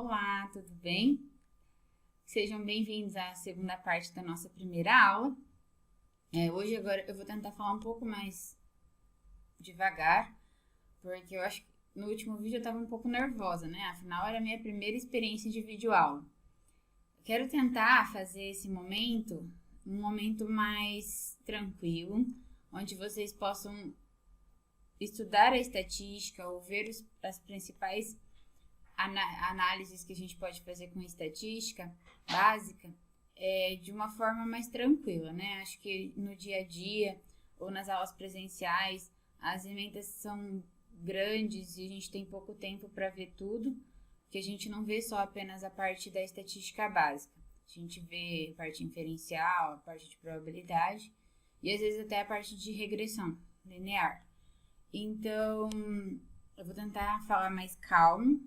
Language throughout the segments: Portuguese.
Olá, tudo bem? Sejam bem-vindos à segunda parte da nossa primeira aula. Hoje agora eu vou tentar falar um pouco mais devagar, porque eu acho que no último vídeo eu estava um pouco nervosa, né? Afinal, era a minha primeira experiência de videoaula. Eu quero tentar fazer esse momento um momento mais tranquilo, onde vocês possam estudar a estatística ou ver as principais análises que a gente pode fazer com estatística básica de uma forma mais tranquila, né? Acho que no dia a dia ou nas aulas presenciais as emendas são grandes e a gente tem pouco tempo para ver tudo, que a gente não vê só apenas a parte da estatística básica. A gente vê a parte inferencial, a parte de probabilidade e às vezes até a parte de regressão linear. Então, eu vou tentar falar mais calmo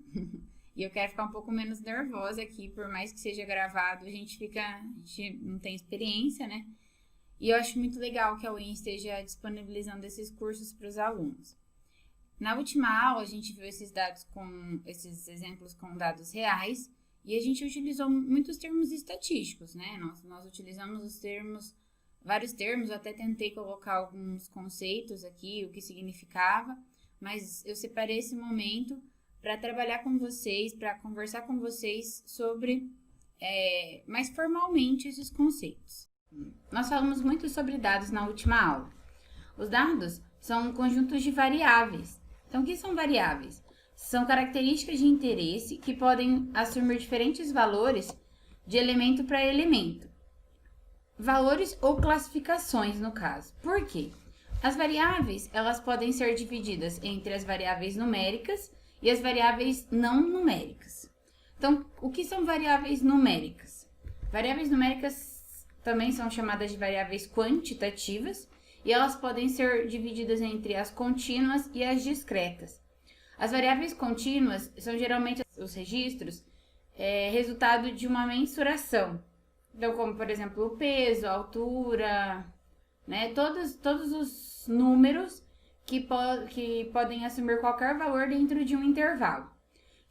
e eu quero ficar um pouco menos nervosa aqui, por mais que seja gravado, a gente não tem experiência, né? E eu acho muito legal que a UEM esteja disponibilizando esses cursos para os alunos. Na última aula, a gente viu esses exemplos com dados reais e a gente utilizou muitos termos estatísticos, né? Nós utilizamos vários termos, eu até tentei colocar alguns conceitos aqui, o que significava, mas eu separei esse momento para trabalhar com vocês, para conversar com vocês sobre, mais formalmente, esses conceitos. Nós falamos muito sobre dados na última aula. Os dados são conjuntos de variáveis. Então, o que são variáveis? São características de interesse que podem assumir diferentes valores de elemento para elemento. Valores ou classificações, no caso. Por quê? As variáveis, elas podem ser divididas entre as variáveis numéricas e as variáveis não numéricas. Então, o que são variáveis numéricas? Variáveis numéricas também são chamadas de variáveis quantitativas e elas podem ser divididas entre as contínuas e as discretas. As variáveis contínuas são geralmente os registros resultado de uma mensuração. Então, como, por exemplo, o peso, a altura, né? Todos os números que podem assumir qualquer valor dentro de um intervalo.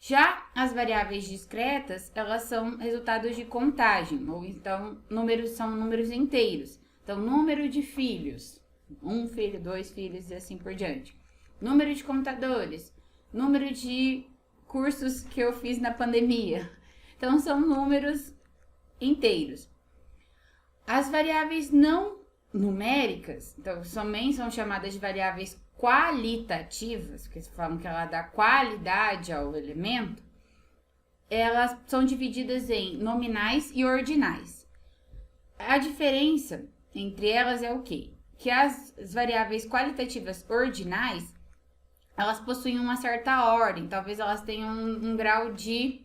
Já as variáveis discretas, elas são resultados de contagem, ou então são números inteiros. Então, número de filhos, 1 filho, 2 filhos e assim por diante. Número de computadores, número de cursos que eu fiz na pandemia. Então, são números inteiros. As variáveis não numéricas, então também são chamadas de variáveis qualitativas, porque falam que ela dá qualidade ao elemento, elas são divididas em nominais e ordinais. A diferença entre elas é o quê? Que as variáveis qualitativas ordinais, elas possuem uma certa ordem, talvez elas tenham um grau de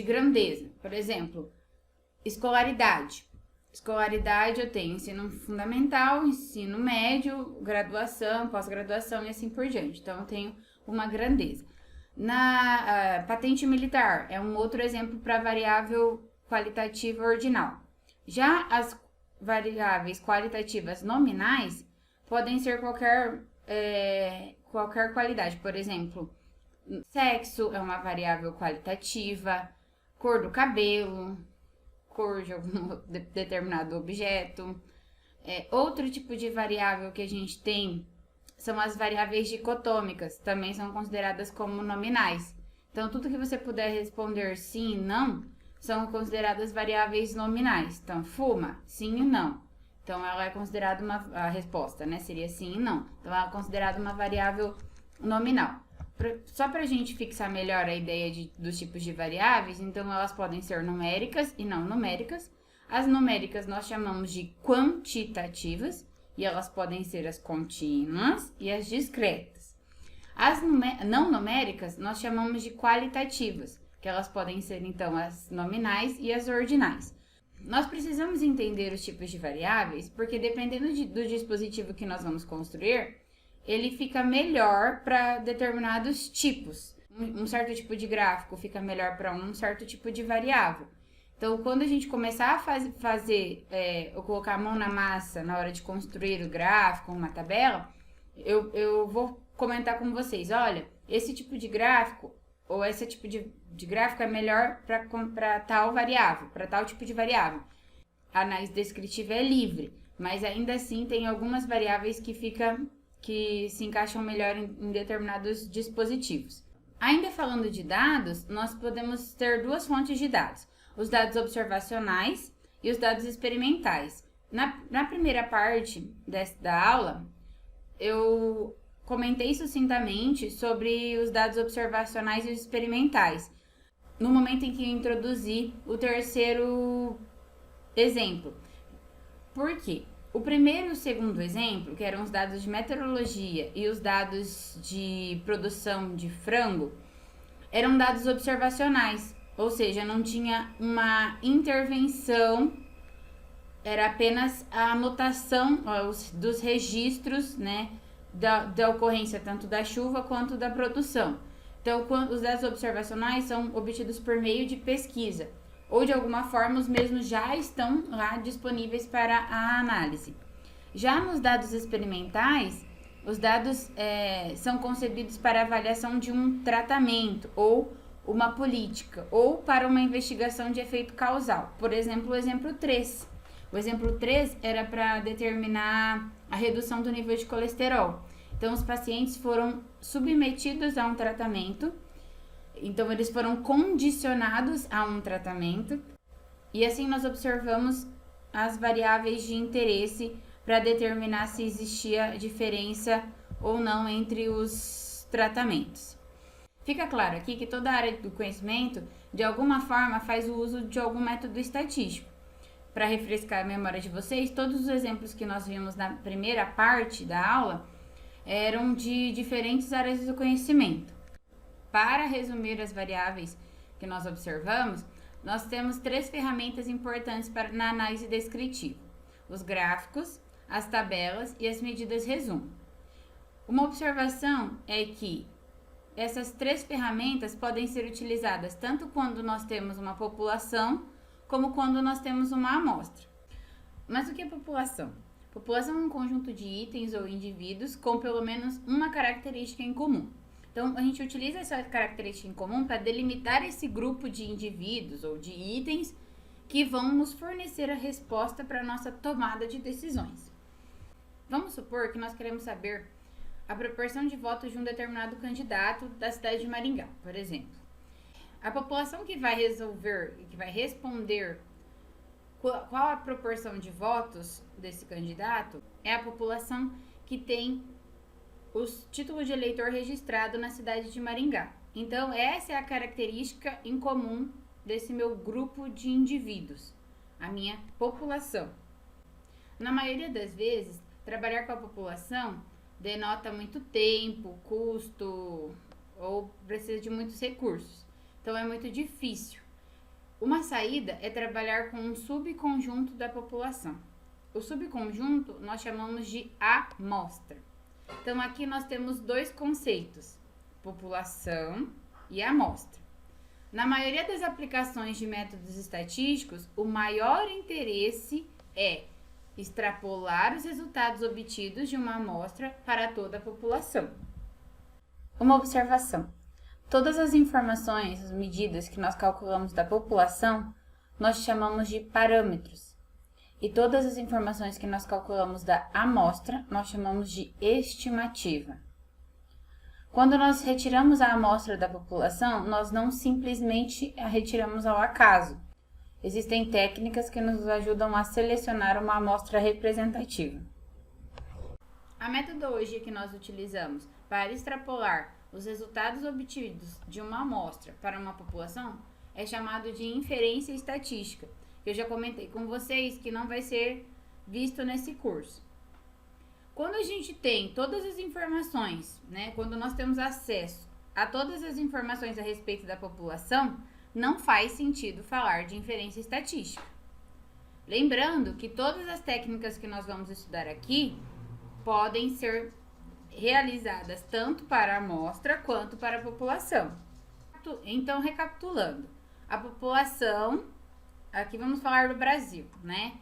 grandeza. Por exemplo, escolaridade. Escolaridade eu tenho ensino fundamental, ensino médio, graduação, pós-graduação e assim por diante. Então, eu tenho uma grandeza. Na patente militar, é um outro exemplo para variável qualitativa ordinal. Já as variáveis qualitativas nominais podem ser qualquer qualidade. Por exemplo, sexo é uma variável qualitativa, cor do cabelo, cor de algum determinado objeto. Outro tipo de variável que a gente tem são as variáveis dicotômicas, também são consideradas como nominais. Então, tudo que você puder responder sim e não, são consideradas variáveis nominais. Então, fuma, sim e não. Então, ela é considerada a resposta, né? Seria sim e não. Então, ela é considerada uma variável nominal. Só para a gente fixar melhor a ideia dos tipos de variáveis, então elas podem ser numéricas e não numéricas. As numéricas nós chamamos de quantitativas e elas podem ser as contínuas e as discretas. As não numéricas nós chamamos de qualitativas, que elas podem ser então as nominais e as ordinais. Nós precisamos entender os tipos de variáveis porque dependendo do dispositivo que nós vamos construir, ele fica melhor para determinados tipos. Um certo tipo de gráfico fica melhor para um certo tipo de variável. Então, quando a gente começar a ou colocar a mão na massa na hora de construir o gráfico, uma tabela, eu vou comentar com vocês, olha, esse tipo de gráfico ou esse tipo de gráfico é melhor para tal variável, para tal tipo de variável. A análise descritiva é livre, mas ainda assim tem algumas variáveis que se encaixam melhor em determinados dispositivos. Ainda falando de dados, nós podemos ter duas fontes de dados, os dados observacionais e os dados experimentais. Na primeira parte da aula, eu comentei sucintamente sobre os dados observacionais e os experimentais, no momento em que eu introduzi o terceiro exemplo. Por quê? O primeiro e o segundo exemplo, que eram os dados de meteorologia e os dados de produção de frango, eram dados observacionais, ou seja, não tinha uma intervenção, era apenas a anotação dos registros, né, da ocorrência tanto da chuva quanto da produção. Então, os dados observacionais são obtidos por meio de pesquisa, ou de alguma forma os mesmos já estão lá disponíveis para a análise. Já nos dados experimentais, os dados são concebidos para avaliação de um tratamento ou uma política, ou para uma investigação de efeito causal. Por exemplo, o exemplo 3. O exemplo 3 era para determinar a redução do nível de colesterol. Então, os pacientes foram submetidos a um tratamento. Então, eles foram condicionados a um tratamento e assim nós observamos as variáveis de interesse para determinar se existia diferença ou não entre os tratamentos. Fica claro aqui que toda a área do conhecimento, de alguma forma, faz o uso de algum método estatístico. Para refrescar a memória de vocês, todos os exemplos que nós vimos na primeira parte da aula eram de diferentes áreas do conhecimento. Para resumir as variáveis que nós observamos, nós temos 3 ferramentas importantes na análise descritiva: os gráficos, as tabelas e as medidas resumo. Uma observação é que essas 3 ferramentas podem ser utilizadas tanto quando nós temos uma população, como quando nós temos uma amostra. Mas o que é população? População é um conjunto de itens ou indivíduos com pelo menos uma característica em comum. Então, a gente utiliza essa característica em comum para delimitar esse grupo de indivíduos ou de itens que vão nos fornecer a resposta para a nossa tomada de decisões. Vamos supor que nós queremos saber a proporção de votos de um determinado candidato da cidade de Maringá, por exemplo. A população que vai responder qual a proporção de votos desse candidato é a população que tem o título de eleitor registrado na cidade de Maringá. Então, essa é a característica em comum desse meu grupo de indivíduos, a minha população. Na maioria das vezes, trabalhar com a população denota muito tempo, custo ou precisa de muitos recursos. Então, é muito difícil. Uma saída é trabalhar com um subconjunto da população. O subconjunto nós chamamos de amostra. Então, aqui nós temos 2 conceitos, população e amostra. Na maioria das aplicações de métodos estatísticos, o maior interesse é extrapolar os resultados obtidos de uma amostra para toda a população. Uma observação. Todas as informações, as medidas que nós calculamos da população, nós chamamos de parâmetros. E todas as informações que nós calculamos da amostra, nós chamamos de estimativa. Quando nós retiramos a amostra da população, nós não simplesmente a retiramos ao acaso. Existem técnicas que nos ajudam a selecionar uma amostra representativa. A metodologia que nós utilizamos para extrapolar os resultados obtidos de uma amostra para uma população é chamado de inferência estatística. Eu já comentei com vocês que não vai ser visto nesse curso. Quando a gente tem todas as informações, né, quando nós temos acesso a todas as informações a respeito da população, não faz sentido falar de inferência estatística. Lembrando que todas as técnicas que nós vamos estudar aqui podem ser realizadas tanto para a amostra quanto para a população. Então, recapitulando, a população, aqui vamos falar do Brasil, né?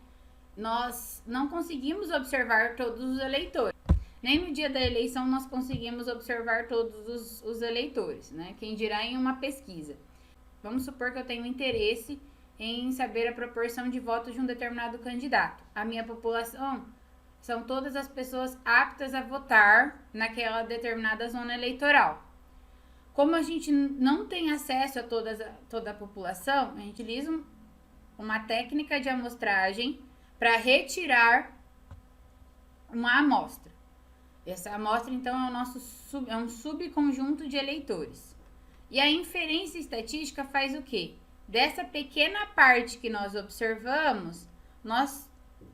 Nós não conseguimos observar todos os eleitores. Nem no dia da eleição nós conseguimos observar todos os eleitores, né? Quem dirá em uma pesquisa. Vamos supor que eu tenho interesse em saber a proporção de votos de um determinado candidato. A minha população são todas as pessoas aptas a votar naquela determinada zona eleitoral. Como a gente não tem acesso a toda a população, a gente utiliza uma técnica de amostragem para retirar uma amostra. Essa amostra, então, é um subconjunto de eleitores. E a inferência estatística faz o quê? Dessa pequena parte que nós observamos, nós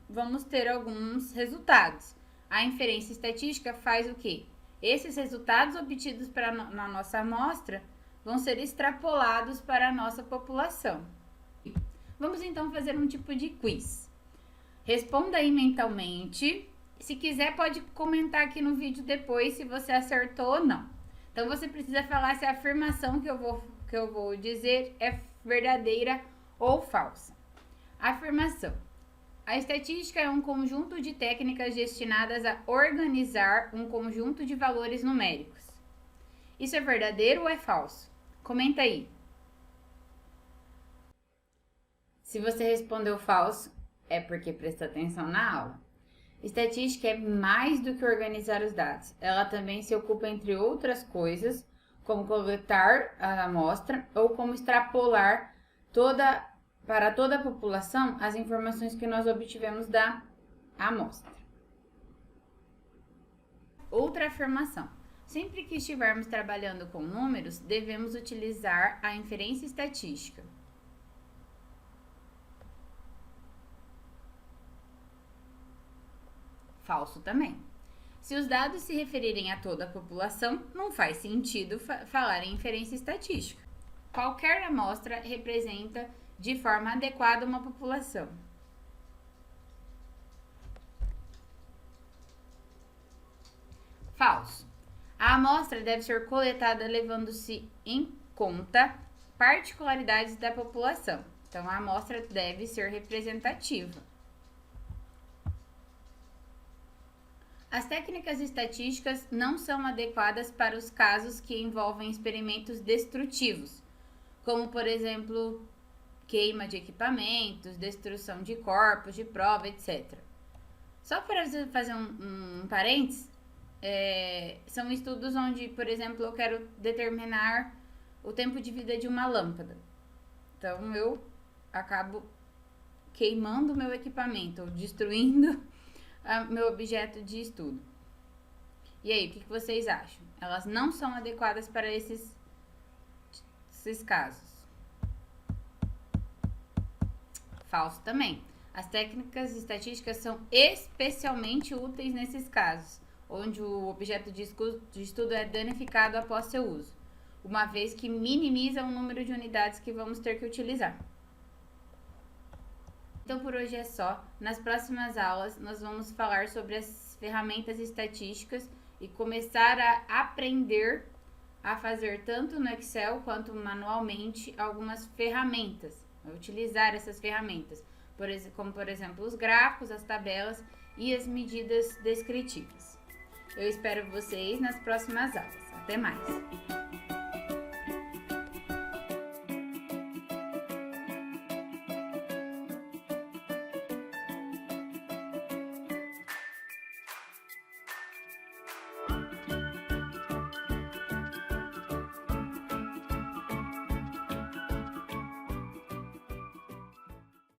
vamos ter alguns resultados. A inferência estatística faz o quê? Esses resultados obtidos na nossa amostra vão ser extrapolados para a nossa população. Vamos então fazer um tipo de quiz. Responda aí mentalmente. Se quiser, pode comentar aqui no vídeo depois se você acertou ou não. Então, você precisa falar se a afirmação que eu vou dizer é verdadeira ou falsa. Afirmação. A estatística é um conjunto de técnicas destinadas a organizar um conjunto de valores numéricos. Isso é verdadeiro ou é falso? Comenta aí. Se você respondeu falso, é porque prestou atenção na aula. Estatística é mais do que organizar os dados. Ela também se ocupa, entre outras coisas, como coletar a amostra ou como extrapolar para toda a população as informações que nós obtivemos da amostra. Outra afirmação. Sempre que estivermos trabalhando com números, devemos utilizar a inferência estatística. Falso também. Se os dados se referirem a toda a população, não faz sentido falar em inferência estatística. Qualquer amostra representa de forma adequada uma população. Falso. A amostra deve ser coletada levando-se em conta particularidades da população. Então, a amostra deve ser representativa. As técnicas estatísticas não são adequadas para os casos que envolvem experimentos destrutivos, como, por exemplo, queima de equipamentos, destruição de corpos de prova, etc. Só para fazer um parênteses, são estudos onde, por exemplo, eu quero determinar o tempo de vida de uma lâmpada. Então, eu acabo queimando meu equipamento, ou destruindo meu objeto de estudo. E aí, o que vocês acham? Elas não são adequadas para esses casos. Falso também. As técnicas estatísticas são especialmente úteis nesses casos, onde o objeto de estudo é danificado após seu uso, uma vez que minimiza o número de unidades que vamos ter que utilizar. Então, por hoje é só. Nas próximas aulas, nós vamos falar sobre as ferramentas estatísticas e começar a aprender a fazer tanto no Excel quanto manualmente algumas ferramentas, a utilizar essas ferramentas, como por exemplo os gráficos, as tabelas e as medidas descritivas. Eu espero vocês nas próximas aulas. Até mais!